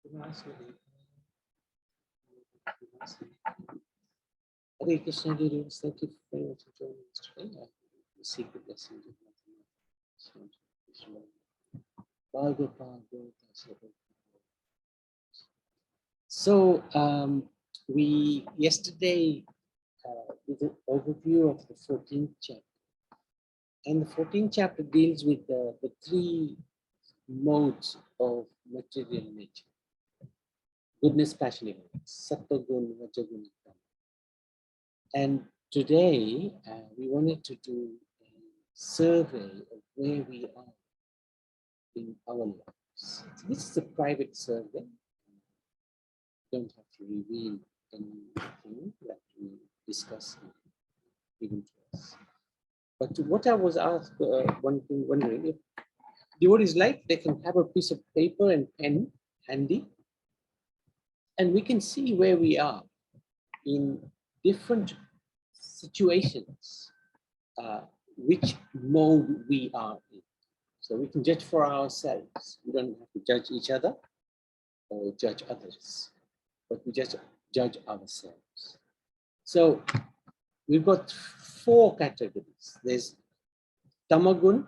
Hare Krishna, dears. Thank you very much for joining us today. I seek the blessings of Mother. So we yesterday did an overview of the 14th chapter, and the 14th chapter deals with the three modes of material nature: goodness, passion, ignorance, sattva gun, rajagun, and tama. And today we wanted to do a survey of where we are in our lives. So this is a private survey. Don't have to reveal anything that we discuss given to us. But what I was asked, wondering if devotees like, they can have a piece of paper and pen handy, and we can see where we are in different situations, which mode we are in. So we can judge for ourselves. We don't have to judge each other or judge others, but we just judge ourselves. So we've got 4 categories. There's tamagun,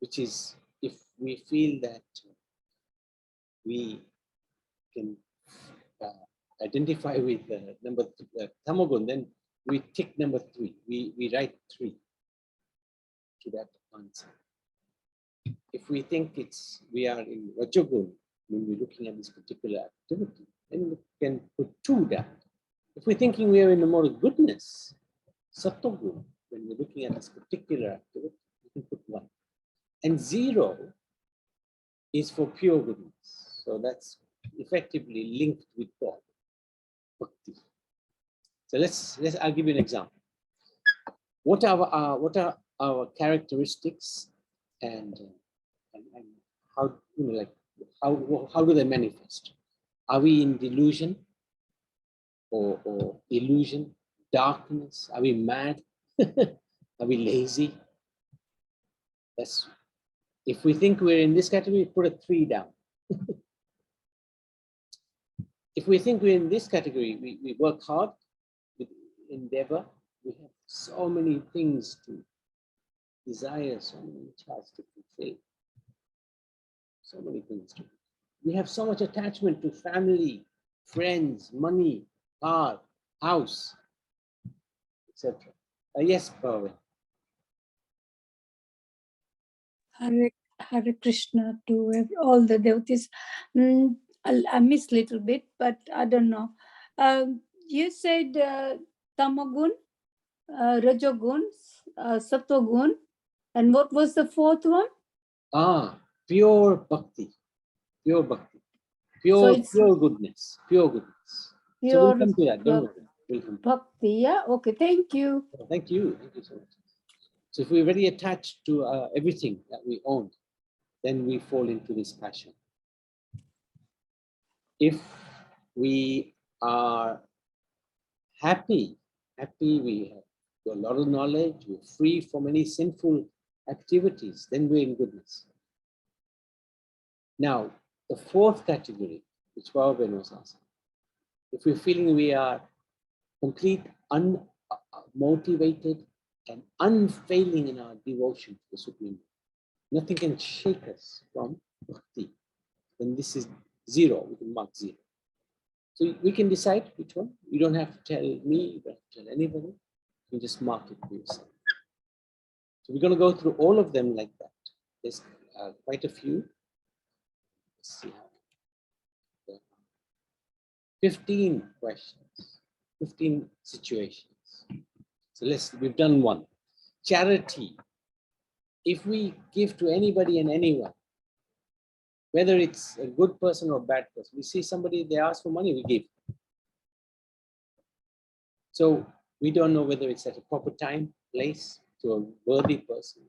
which is if we feel that we can identify with number tamagun, then we tick number 3. We write 3 to that answer. If we think we are in rajagun when we're looking at this particular activity, then we can put 2 down. If we're thinking we are in the mode of goodness, sattva-gun, when we're looking at this particular activity, we can put 1. And 0 is for pure goodness. So that's effectively linked with God, bhakti. So I'll give you an example. What are our characteristics, and how, how do they manifest? Are we in delusion or illusion, darkness? Are we mad? Are we lazy? If we think we're in this category, put a 3 down. If we think we're in this category, we work hard, we endeavor, we have so many things to desire, so many tasks to fulfill, so many things to do. We have so much attachment to family, friends, money, car, house, etc. Yes, Bhagavad. Hare Krishna to all the devotees. I missed a little bit, but I don't know. You said tamagun, rajagun, sattvagun, and what was the 4th one? Pure bhakti, pure bhakti, pure goodness, pure goodness. Pure, so we'll come to that. Don't worry. We'll come to bhakti, yeah. Okay, thank you. Thank you so much. So if we're very attached to everything that we own, then we fall into this passion. If we are happy, we have a lot of knowledge, we're free from any sinful activities, then we're in goodness. Now, the 4th category, which Bhagavad was asking, if we're feeling we are complete, unmotivated, and unfailing in our devotion to the Supreme, nothing can shake us from bhakti. Then this is 0, we can mark 0. So we can decide which one. You don't have to tell me, you don't have to tell anybody. You can just mark it for yourself. So we're going to go through all of them like that. There's quite a few. Let's see how. 15 questions, 15 situations. So we've done 1. Charity. If we give to anybody and anyone, whether it's a good person or a bad person, we see somebody, they ask for money, we give. So we don't know whether it's at a proper time, place, to a worthy person.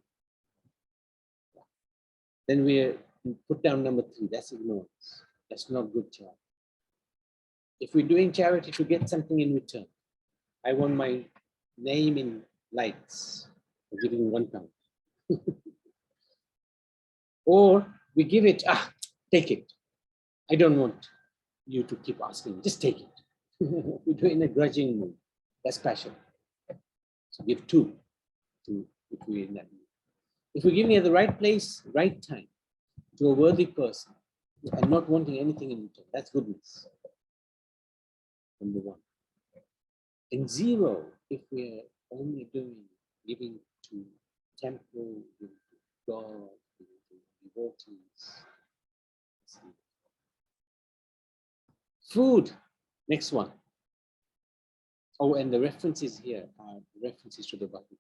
Then we put down number 3, that's ignorance. That's not good charity. If we're doing charity to get something in return, I want my name in lights for giving £1. Or we give it, take it. I don't want. you to keep asking. Just take it. We do it in a grudging mood. That's passion. So give 2 to if we're in that mood. If we're giving at the right place, right time, to a worthy person, and not wanting anything in return, that's goodness. Number 1. And 0, if we're only giving to temple, giving to God, giving to devotees. Food, next one. Oh, and the references here are references to the Bhagavad.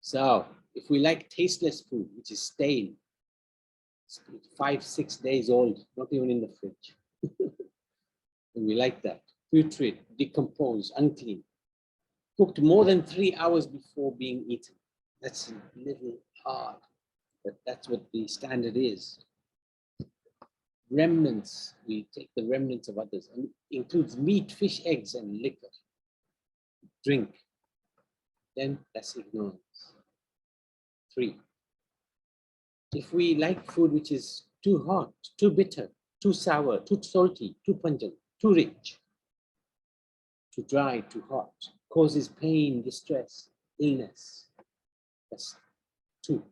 So, if we like tasteless food, which is stale, 5-6 days old, not even in the fridge, and we like that, putrid, decomposed, unclean, cooked more than 3 hours before being eaten. That's a little hard, but that's what the standard is. Remnants, we take the remnants of others, and it includes meat, fish, eggs, and liquor. Drink, then that's ignorance. 3, if we like food which is too hot, too bitter, too sour, too salty, too pungent, too rich, too dry, too hot, causes pain, distress, illness. That's 2.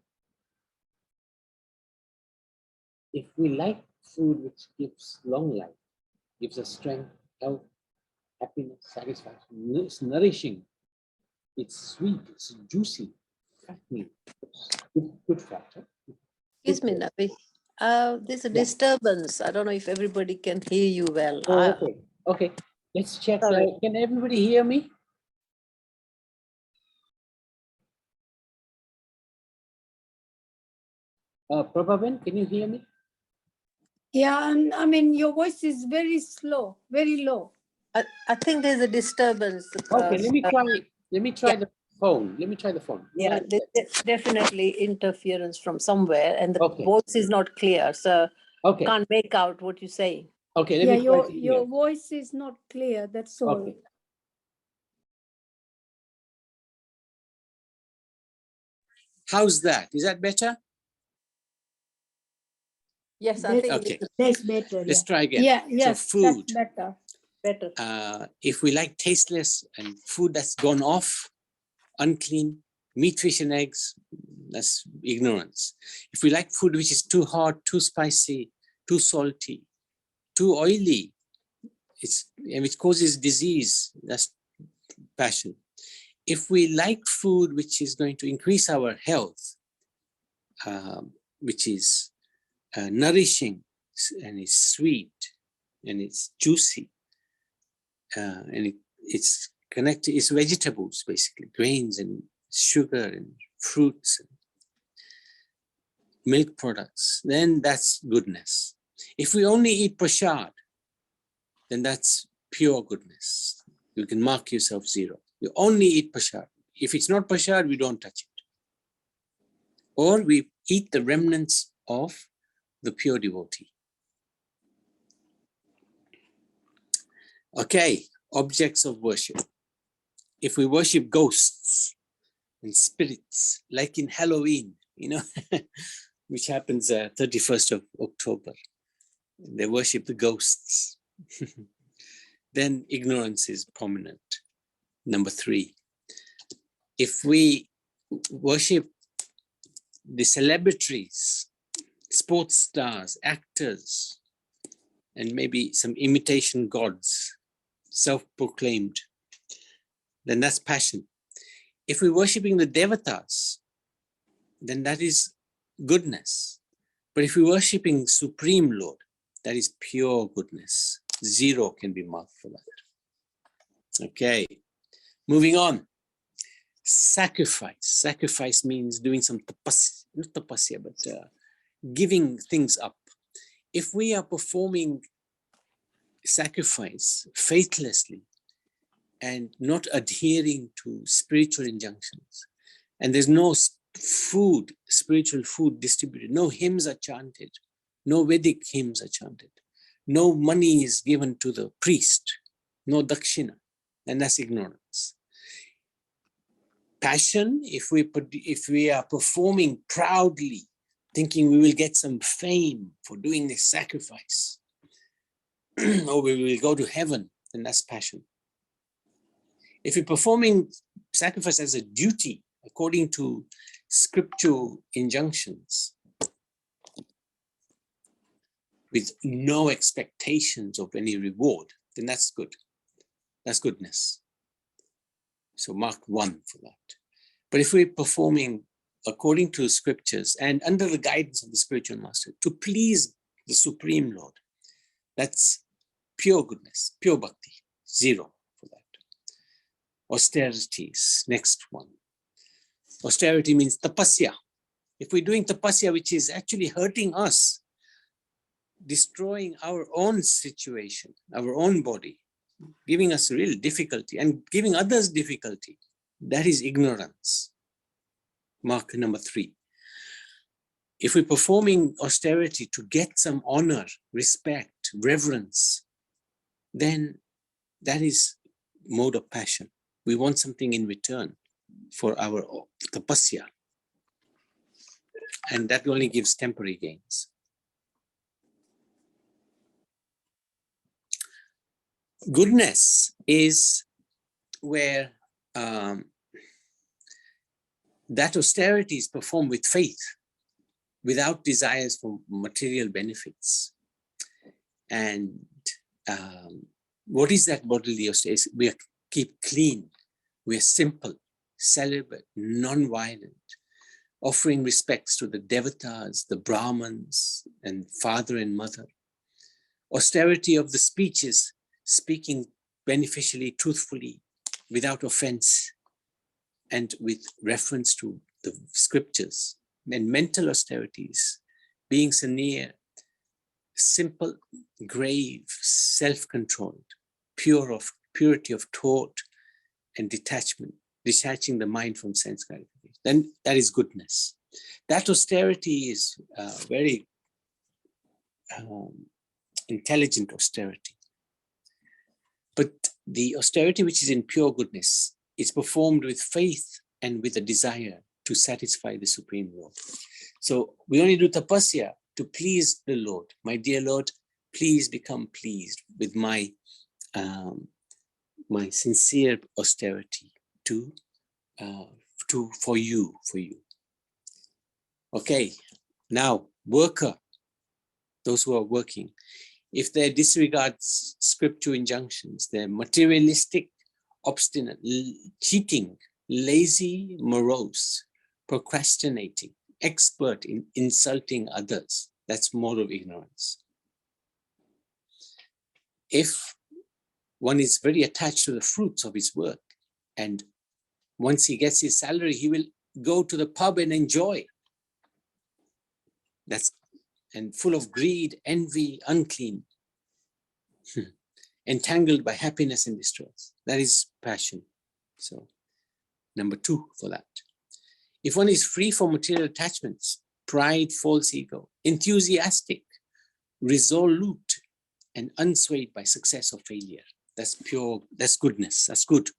If we like food which gives long life, gives us strength, health, happiness, satisfaction, it's nourishing, it's sweet, it's juicy, fattening, good fat. Huh? Excuse me, Nabi. There's a disturbance. I don't know if everybody can hear you well. Oh, okay. Okay. Let's check. Can everybody hear me? Prabhavan, can you hear me? Yeah, I mean, your voice is very slow, very low. I think there's a disturbance. Okay, let me try the phone. Let me try the phone. Yeah, there's definitely interference from somewhere, and the Okay. voice is not clear, so Okay. can't make out what you're saying. Okay, let Yeah, me try your voice is not clear. That's all. Okay. How's that? Is that better? Yes, I think Okay. That's better. Let's try again. Yeah, yes, so food. that's better. If we like tasteless and food that's gone off, unclean, meat, fish, and eggs, that's ignorance. If we like food which is too hot, too spicy, too salty, too oily, which causes disease, that's passion. If we like food which is going to increase our health, which is nourishing and it's sweet and it's juicy, and it's connected, it's vegetables basically, grains and sugar and fruits and milk products, then that's goodness. If we only eat prasad, then that's pure goodness. You can mark yourself 0. You only eat prasad. If it's not prasad, we don't touch it. Or we eat the remnants of the pure devotee. Okay, objects of worship. If we worship ghosts and spirits, like in Halloween, which happens 31st of October, they worship the ghosts, then ignorance is prominent. Number 3, if we worship the celebrities, sports stars, actors, and maybe some imitation gods, self-proclaimed, then that's passion. If we're worshipping the devatas, then that is goodness. But if we're worshipping Supreme Lord, that is pure goodness. 0 can be marked for that. Okay, moving on. Sacrifice. Sacrifice means doing some tapasya, not tapasya, but giving things up. If we are performing sacrifice faithlessly and not adhering to spiritual injunctions, and there's no food, spiritual food distributed, no hymns are chanted, no Vedic hymns are chanted, no money is given to the priest, no dakshina, and that's ignorance. Passion, if we are performing proudly, thinking we will get some fame for doing this sacrifice, or we will go to heaven, then that's passion. If we're performing sacrifice as a duty according to scriptural injunctions, with no expectations of any reward, then that's good. That's goodness. So mark 1 for that. But if we're performing according to scriptures and under the guidance of the spiritual master to please the Supreme Lord, that's pure goodness, pure bhakti, 0 for that. Austerities, next one. Austerity means tapasya. If we're doing tapasya, which is actually hurting us, destroying our own situation, our own body, giving us real difficulty and giving others difficulty, that is ignorance. Mark number 3. If we're performing austerity to get some honor, respect, reverence, then that is mode of passion. We want something in return for our tapasya. And that only gives temporary gains. Goodness is where that austerity is performed with faith, without desires for material benefits. And what is that bodily austerity? We keep clean, we are simple, celibate, non-violent, offering respects to the devatas, the Brahmins, and father and mother. Austerity of the speeches, speaking beneficially, truthfully, without offense, and with reference to the scriptures. And mental austerities, being near, simple, grave, self-controlled, purity of thought and detachment, detaching the mind from sense gratification. Then that is goodness. That austerity is very intelligent austerity. But the austerity which is in pure goodness is performed with faith and with a desire to satisfy the Supreme Lord. So we only do tapasya to please the Lord. My dear Lord, please become pleased with my my sincere austerity for you. Okay, now worker, those who are working, if they disregard scripture injunctions, they're materialistic, obstinate, cheating, lazy, morose, procrastinating, expert in insulting others. That's more of ignorance. If one is very attached to the fruits of his work, and once he gets his salary, he will go to the pub and enjoy. And full of greed, envy, unclean, entangled by happiness and distress. That is passion. So, number 2 for that. If one is free from material attachments, pride, false ego, enthusiastic, resolute, and unswayed by success or failure, that's pure, that's goodness, that's good,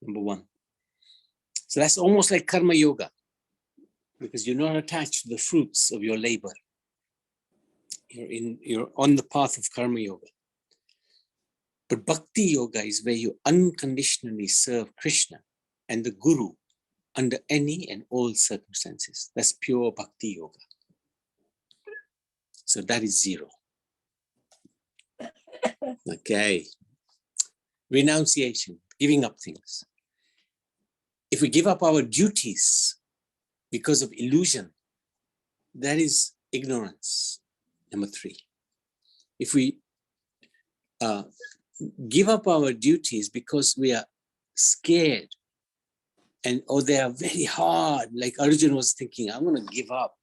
number 1. So that's almost like karma yoga, because you're not attached to the fruits of your labor. You're on the path of karma yoga. But bhakti yoga is where you unconditionally serve Krishna and the Guru under any and all circumstances. That's pure bhakti yoga. So that is 0. Okay. Renunciation, giving up things. If we give up our duties because of illusion, that is ignorance, number 3. If we give up our duties because we are scared or they are very hard, like Arjuna was thinking, I'm going to give up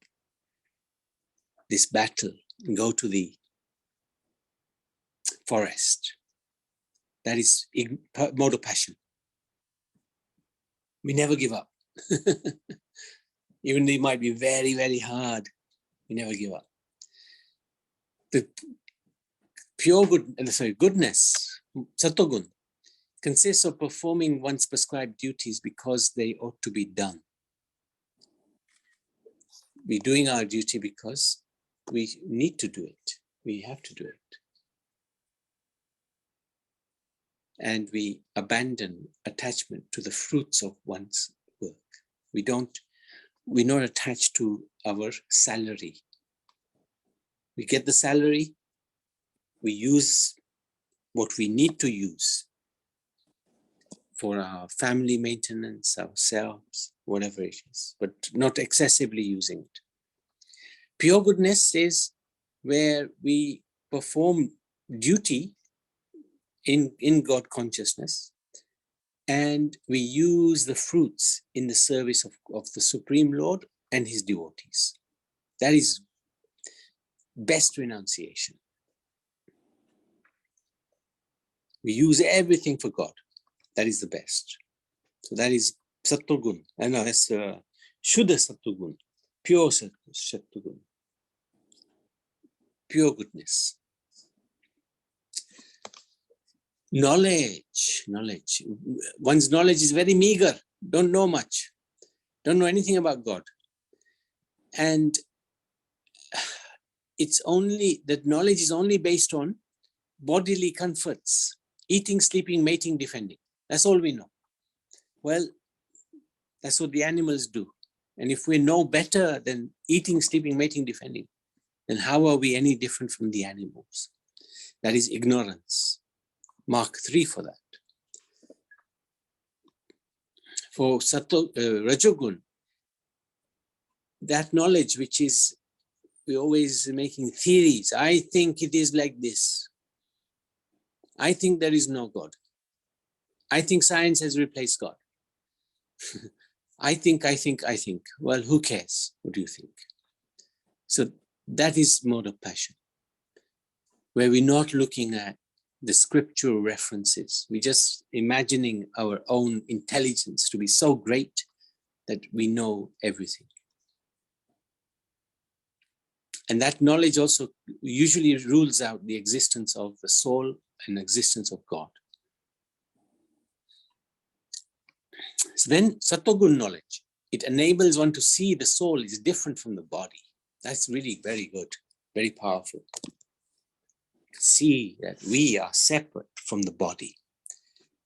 this battle and go to the forest. That is mode of passion. We never give up. Even though it might be very, very hard, we never give up. The pure goodness, satogun, consists of performing one's prescribed duties because they ought to be done. We're doing our duty because we need to do it. We have to do it. and we abandon attachment to the fruits of one's work. We're not attached to our salary. We get the salary, we use what we need to use for our family maintenance, ourselves, whatever it is, but not excessively using it. Pure goodness is where we perform duty in God consciousness, and we use the fruits in the service of the Supreme Lord and his devotees. That is best renunciation. We use everything for God. That is the best. So that is Sattvagun. I know that's Shuddha Sattvagun, pure Sattvagun, pure goodness. Knowledge. One's knowledge is very meager. Don't know much. Don't know anything about God. And that knowledge is only based on bodily comforts. Eating, sleeping, mating, defending. That's all we know. Well, that's what the animals do. And if we know better than eating, sleeping, mating, defending, then how are we any different from the animals? That is ignorance. Mark 3 for that. For Rajogun, that knowledge which is, we're always making theories. I think it is like this. I think there is no God. I think science has replaced God. I think. Well, who cares? What do you think? So that is mode of passion, where we're not looking at the scriptural references. We're just imagining our own intelligence to be so great that we know everything. And that knowledge also usually rules out the existence of the soul and existence of God. So then Sattvagun knowledge, it enables one to see the soul is different from the body. That's really very good, very powerful. See that we are separate from the body.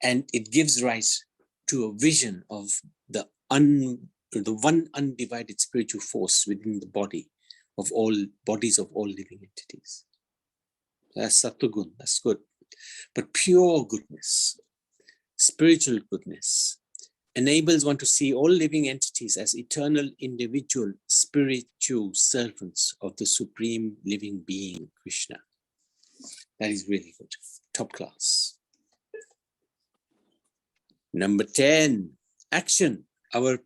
And it gives rise to a vision of the one undivided spiritual force within the body of all bodies of all living entities. That's Sattvagun, that's good. But pure goodness, spiritual goodness, enables one to see all living entities as eternal, individual, spiritual servants of the supreme living being, Krishna. That is really good, top class. Number 10, action. What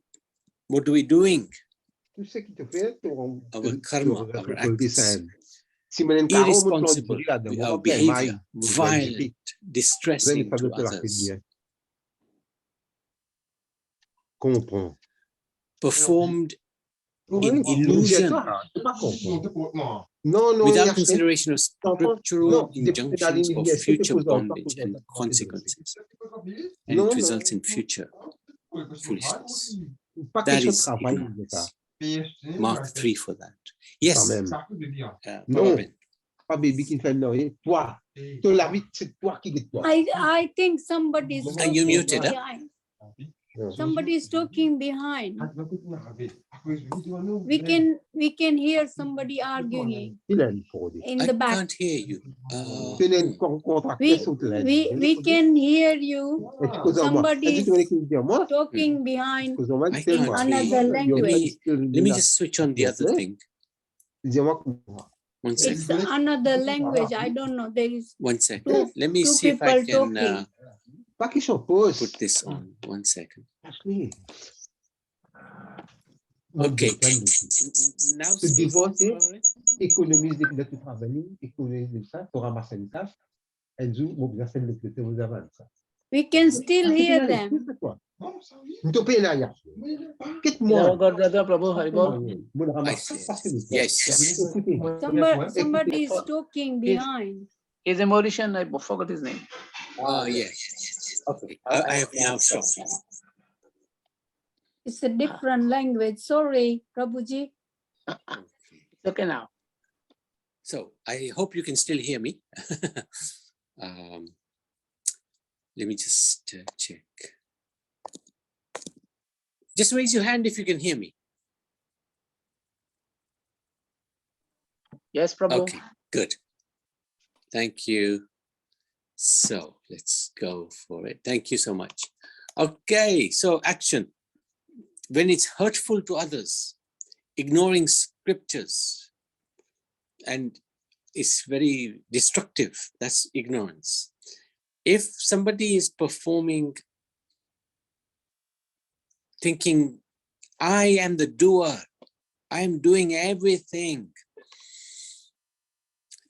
are we doing? Tout ce qui te fait Our karma, our acts. Irresponsible. Irresponsible, our behavior, violent, distressing to others. Comprends. Performed in illusion, without consideration of scriptural injunctions of future bondage and consequences. And it results in future foolishness. That is ignorance. Mark 3 for that. Yes. Pas baby qui fait non, toi. La vie, c'est toi qui dis toi. I think somebody is Are you muted? behind. Somebody is talking behind. We can hear somebody arguing in the back. I can't hear you. We can hear you. Somebody is talking behind in another language. Let me just switch on the other thing. 1 second. It's another language. I don't know. There is 1 second. Let me see if I can put this on. 1 second. Okay. Now, se divorcer, économise de tu travailler, économise de ça, pour ramasser une tâche, et du mobilisation de côté vous avances. We can still hear them. Yes. Somebody is talking behind. He's a Mauritian, I forgot his name. Oh, yes. Okay. I have now stopped. It's a different language. Sorry, Prabhuji. It's okay now. So I hope you can still hear me. Let me just check. Just raise your hand if you can hear me. Yes, Prabhu. Okay, good. Thank you. So let's go for it. Thank you so much. Okay, so action. When it's hurtful to others, ignoring scriptures, and it's very destructive, that's ignorance. If somebody is performing, thinking, I am the doer, I am doing everything,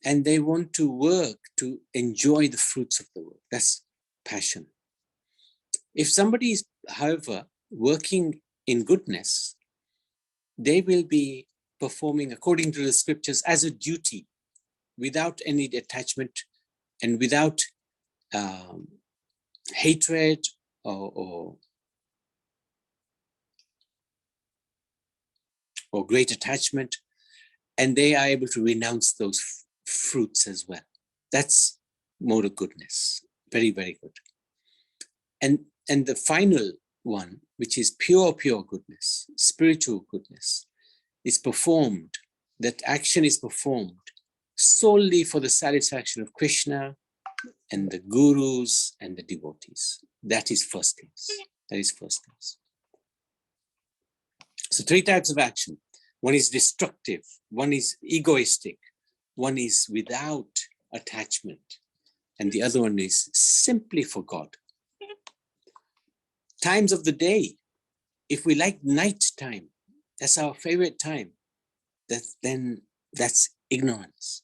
and they want to work to enjoy the fruits of the work, that's passion. If somebody is, however, working in goodness, they will be performing according to the scriptures as a duty, without any attachment and without hatred or great attachment, and they are able to renounce those fruits as well. That's mode of goodness. Very, very good. And the final one, which is pure goodness, spiritual goodness, is performed, that action is performed solely for the satisfaction of Krishna and the gurus and the devotees. That is first class. That is first class. So 3 types of action. One is destructive, one is egoistic, one is without attachment, and the other one is simply for God. Times of the day, if we like night time, that's our favorite time, then that's ignorance.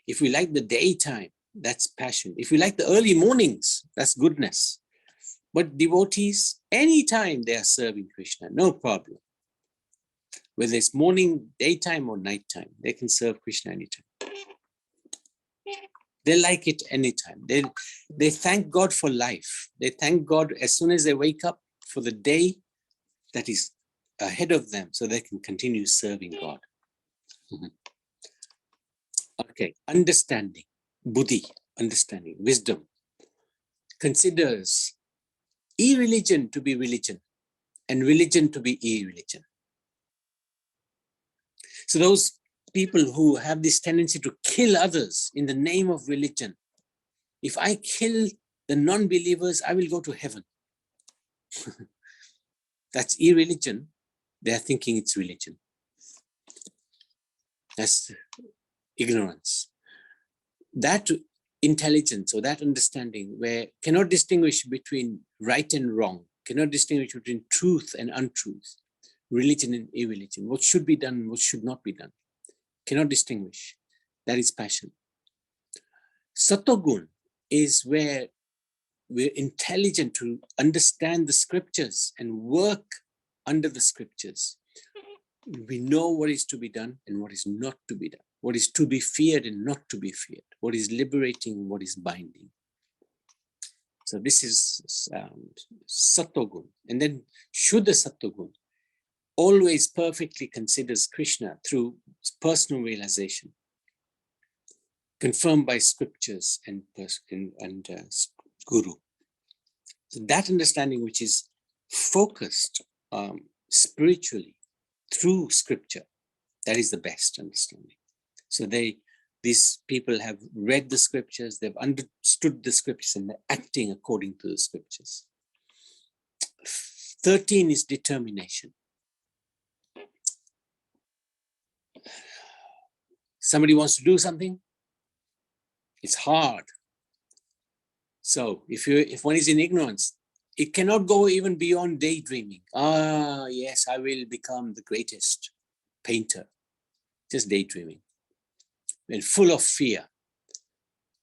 If we like the daytime, that's passion. If we like the early mornings, that's goodness. But devotees, anytime they are serving Krishna, no problem. Whether it's morning, daytime, or nighttime, they can serve Krishna anytime. They like it anytime. They thank God for life. They thank God as soon as they wake up for the day that is ahead of them, so they can continue serving God. Okay, understanding, buddhi, understanding, wisdom, considers irreligion to be religion and religion to be irreligion. So those people who have this tendency to kill others in the name of religion, if I kill the non-believers, I will go to heaven. That's irreligion. They're thinking it's religion. That's ignorance. That intelligence or that understanding where cannot distinguish between right and wrong, cannot distinguish between truth and untruth, religion and irreligion, what should be done, what should not be done, cannot distinguish. That is passion. Sattvagun is where we're intelligent to understand the scriptures and work under the scriptures. We know what is to be done and what is not to be done, what is to be feared and not to be feared, what is liberating and what is binding. So this is Sattvagun. And then Shuddha Sattvagun always perfectly considers Krishna through personal realization, confirmed by scriptures and guru. So that understanding which is focused spiritually through scripture, that is the best understanding. So these people have read the scriptures, they've understood the scriptures, and they're acting according to the scriptures. 13 is determination. Somebody wants to do something, it's hard. So if one is in ignorance, it cannot go even beyond daydreaming. Yes, I will become the greatest painter. Just daydreaming. And full of fear,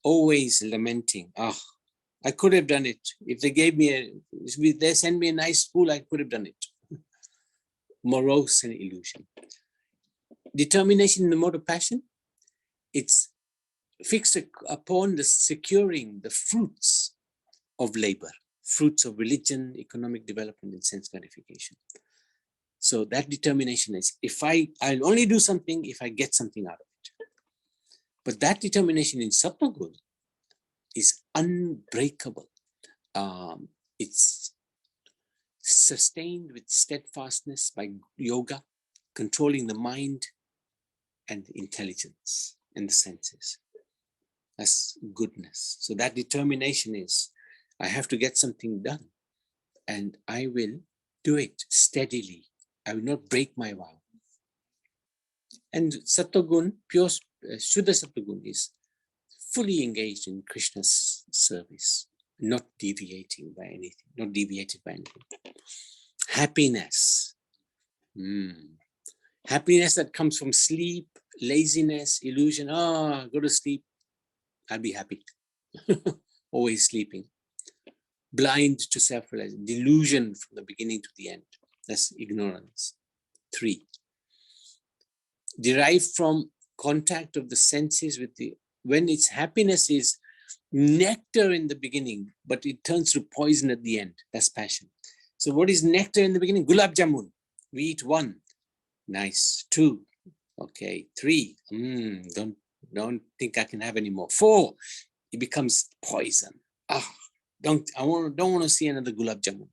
always lamenting. I could have done it. If they gave me if they sent me a nice school, I could have done it. Morose and illusion. Determination in the mode of passion, it's fixed upon the securing the fruits of labor, fruits of religion, economic development, and sense gratification. So that determination is, I'll only do something if I get something out of it. But that determination in Sattvagun is unbreakable, It's sustained with steadfastness by yoga, controlling the mind and the intelligence and the senses. That's goodness. So that determination is, I have to get something done, and I will do it steadily. I will not break my vow. And Sattvagun, pure Shuddha Sattvagun, is fully engaged in Krishna's service, not deviating by anything, not deviated by anything. Happiness. Happiness that comes from sleep, laziness, illusion. Go to sleep, I'll be happy. Always sleeping. Blind to self-realization, delusion from the beginning to the end. That's ignorance. 3. Derived from contact of the senses with the, when its happiness is nectar in the beginning, but it turns to poison at the end. That's passion. So what is nectar in the beginning? Gulab jamun. We eat 1. Nice. 2. Okay. 3. Don't think I can have any more. 4. It becomes poison. Don't want to see another gulab jamun.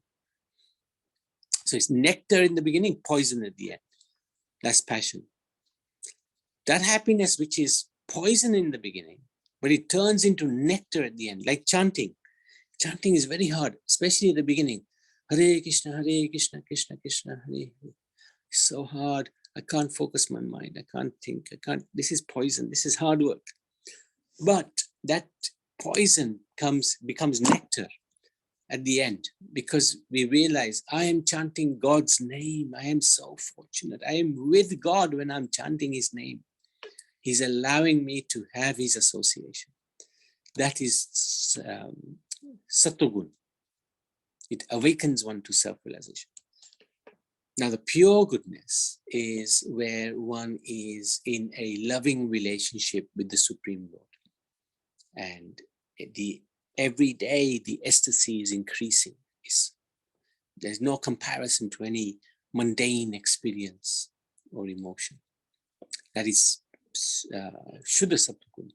So it's nectar in the beginning, poison at the end. That's passion. That happiness which is poison in the beginning, but it turns into nectar at the end, like chanting. Chanting is very hard, especially at the beginning. Hare Krishna, Krishna Krishna, Hare Hare. It's so hard. I can't focus my mind. I can't think. This is poison. This is hard work. But that poison becomes nectar at the end, because we realize I am chanting God's name. I am so fortunate. I am with God when I'm chanting his name. He's allowing me to have his association. That is Sattvagun. It awakens one to self-realization. Now, the pure goodness is where one is in a loving relationship with the Supreme Lord. And every day, the ecstasy is increasing. There's no comparison to any mundane experience or emotion. That is Shuddha Sattvagun.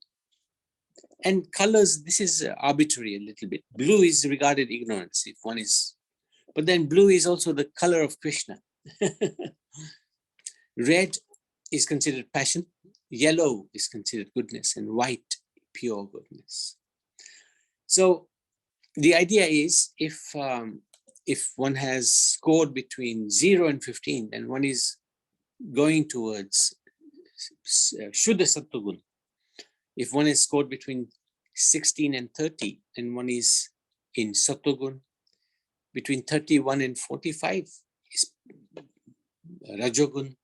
And colors, this is arbitrary a little bit. Blue is regarded ignorance if one is, but then blue is also the color of Krishna. Red is considered passion, yellow is considered goodness, and white, pure goodness. So the idea is, if one has scored between 0 and 15, then one is going towards Shuddha Sattvagun. If one is scored between 16 and 30, then one is in Sattvagun. Between 31 and 45 is Rajogun.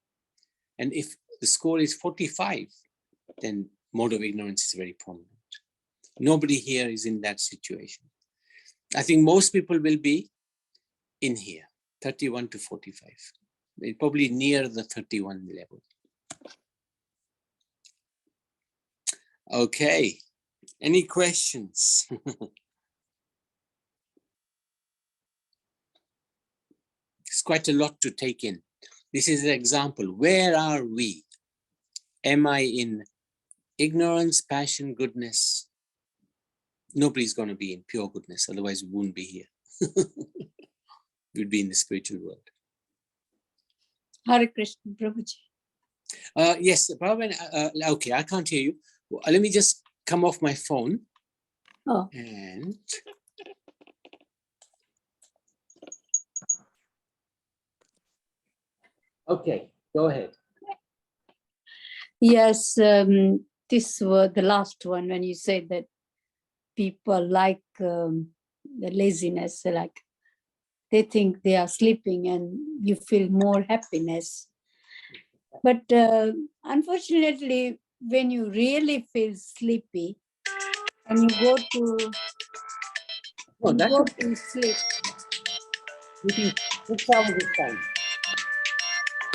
And if the score is 45, then mode of ignorance is very prominent. Nobody here is in that situation. I think most people will be in here, 31 to 45. They're probably near the 31 level. Okay, any questions? It's quite a lot to take in. This is an example. Where are we? Am I in ignorance, passion, goodness? Nobody's going to be in pure goodness, otherwise we wouldn't be here. We'd be in the spiritual world. Hare Krishna, Prabhuji. Yes, Prabhupada, okay, I can't hear you. Let me just come off my phone. Oh. And okay, go ahead. Yes, this was the last one when you said that people like the laziness, like they think they are sleeping and you feel more happiness. But unfortunately, when you really feel sleepy and you go to, sleep. Sleeping 6 hours is fine.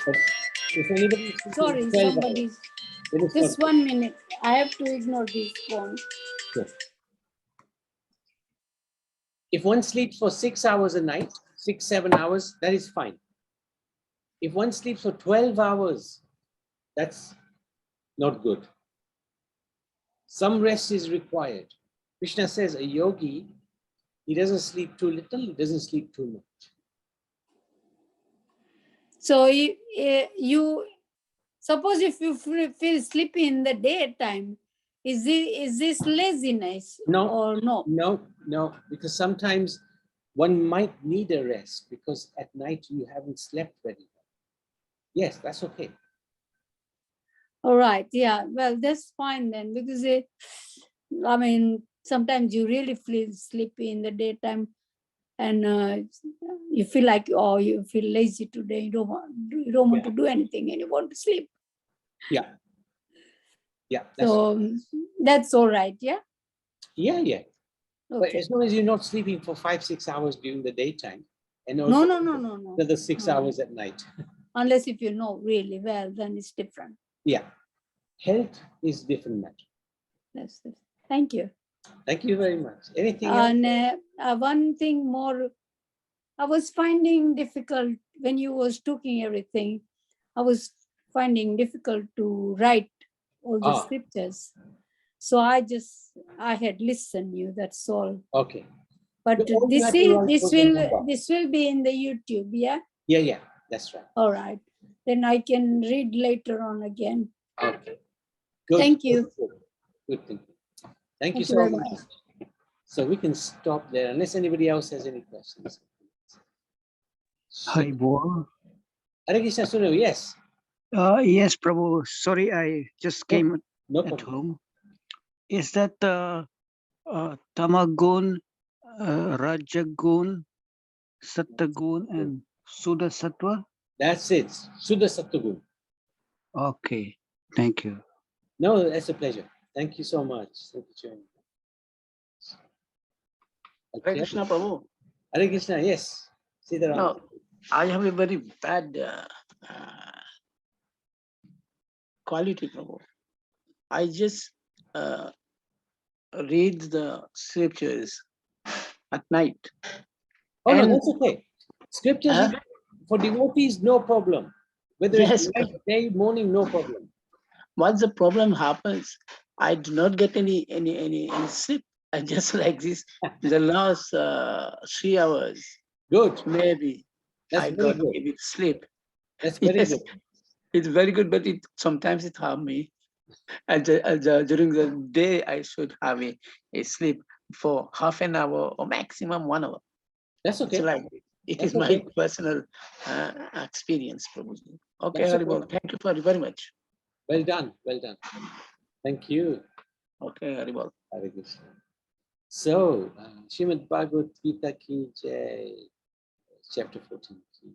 But if anybody is sleeping Sorry, 12 somebody's. hours, Just 1 minute. I have to ignore this phone. Yes. If one sleeps for 6 hours a night, 6, 7 hours, that is fine. If one sleeps for 12 hours, that's not good. Some rest is required. Krishna says a yogi He doesn't sleep too little, he doesn't sleep too much. So you suppose if you feel sleepy in the daytime, is this laziness No. or no? No, because sometimes one might need a rest because at night you haven't slept very well. Yes, that's okay. All right, yeah, well, that's fine then, because I mean, sometimes you really feel sleepy in the daytime, and you feel like, oh, you feel lazy today. You don't want to do anything, and you want to sleep. Yeah. That's So that's all right. Yeah. yeah. But Okay. as long as you're not sleeping for 5-6 hours during the daytime, and No. also another 6 No. hours at night. Unless if you know really well, then it's different. Yeah. Health is different matter. That's it. Thank you. Thank you very much. Anything else? And one thing more, I was finding difficult when you was talking everything. I was finding difficult to write all the scriptures. So I had listened you. That's all. Okay. But So all you had to write was the number. this will be in the YouTube. Yeah. Yeah, that's right. All right. Then I can read later on again. Okay. Good. Thank you. Good thinking. Thank you Thank you so very much. much. So we can stop there unless anybody else has any questions. Hi, Bo. Hare Krishna Sunu, yes. Yes, Prabhu. Sorry, I just came No at problem. home. Is that Tamagun, Rajagun, Sattagun, and Sudasattva? That's it. Suddha Sattvagun. Okay, thank you. No, that's a pleasure. Thank you so much. Thank you, Chairman. Hare Okay. Krishna Prabhu. Hare Krishna, yes. See the No, I have a very bad quality, Prabhu. I just read the scriptures at night. Oh, no, And- that's okay. Scriptures is for devotees, no problem. Whether Yes, it's night, day, morning, no problem. Once the problem happens, I do not get any sleep. I just like this. The last 3 hours, Good. maybe That's I very got good. a bit sleep. That's very Yes, good. it's very good, but sometimes it harm me. And during the day, I should have a sleep for half an hour or maximum 1 hour. That's okay. It's like it That's is my okay. personal experience, probably. Okay, That's Haribol, okay. thank you very much. Well done. Well done. Thank you. Okay, Haribol. Hare Krishna. So, Srimad Bhagavad Gita ki jai, chapter 14 ki